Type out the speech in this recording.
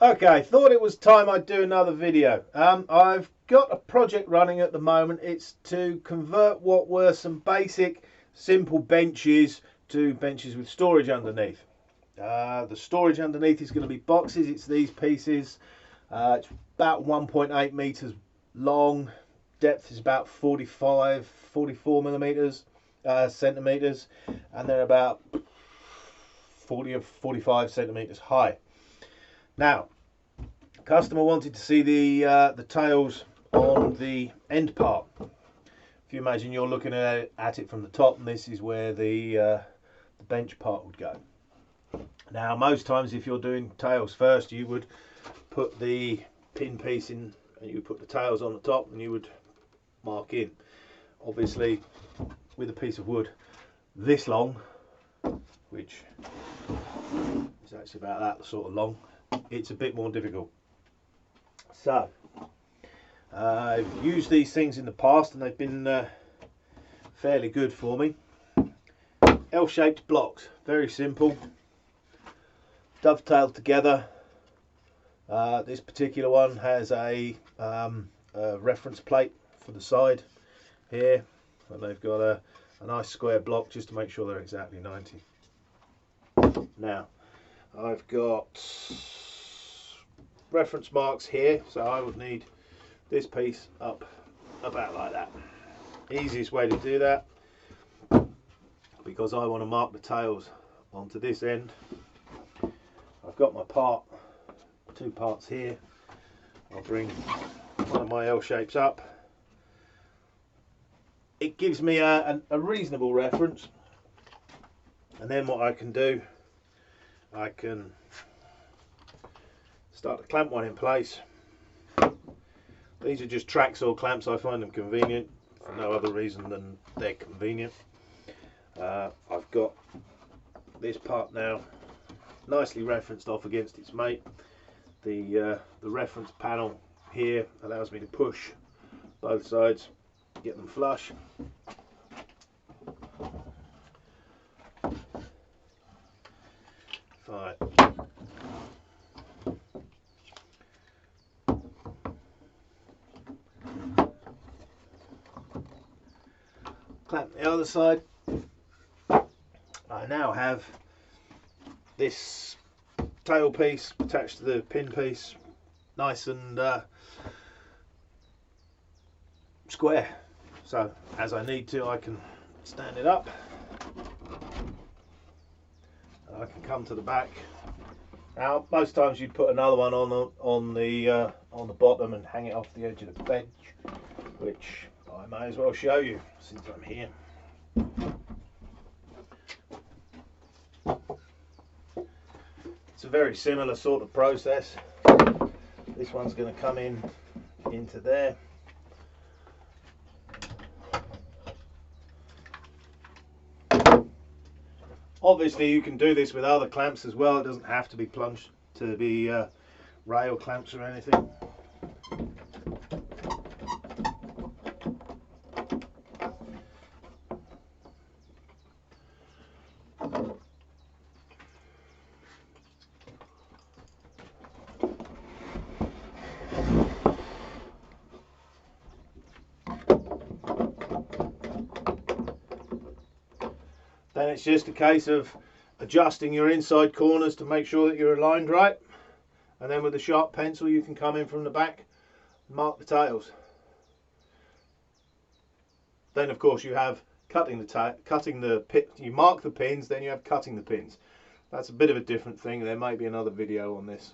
Okay, thought it was time I'd do another video. I've got a project running at the moment. It's to convert what were some basic simple benches to benches with storage underneath. The storage underneath is going to be boxes. It's these pieces. It's about 1.8 meters long. Depth is about 44 millimeters, centimeters, and they're about 40 or 45 centimeters high. Now, customer wanted to see the tails on the end part. If you imagine you're looking at it from the top, and this is where the bench part would go. Now, most times if you're doing tails first, you would put the pin piece in, and you would put the tails on the top, and you would mark in. Obviously, with a piece of wood this long, which is actually about that sort of long, it's a bit more difficult. So I've used these things in the past and they've been fairly good for me. L-shaped blocks, very simple, dovetailed together. This particular one has a reference plate for the side here, and they've got a nice square block just to make sure they're exactly 90. Now I've got reference marks here, so I would need this piece up about like that. Easiest way to do that, because I want to mark the tails onto this end. I've got my two parts here. I'll bring one of my L shapes up. It gives me a reasonable reference, and then what I can do, I can start to clamp one in place. These are just tracksaw clamps. I find them convenient for no other reason than they're convenient. I've got this part now nicely referenced off against its mate. The reference panel here allows me to push both sides, get them flush. Fine. Clamp the other side. I now have this tail piece attached to the pin piece, nice and square. So as I need to, I can stand it up. I can come to the back. Now, most times you'd put another one on the bottom and hang it off the edge of the bench, which I may as well show you since I'm here. It's a very similar sort of process. This one's going to come into there. Obviously you can do this with other clamps as well. It doesn't have to be plunged to be rail clamps or anything. Then it's just a case of adjusting your inside corners to make sure that you're aligned right, and then with a sharp pencil you can come in from the back and mark the tails. Then of course you have you mark the pins, then you have cutting the pins. That's a bit of a different thing. There may be another video on this.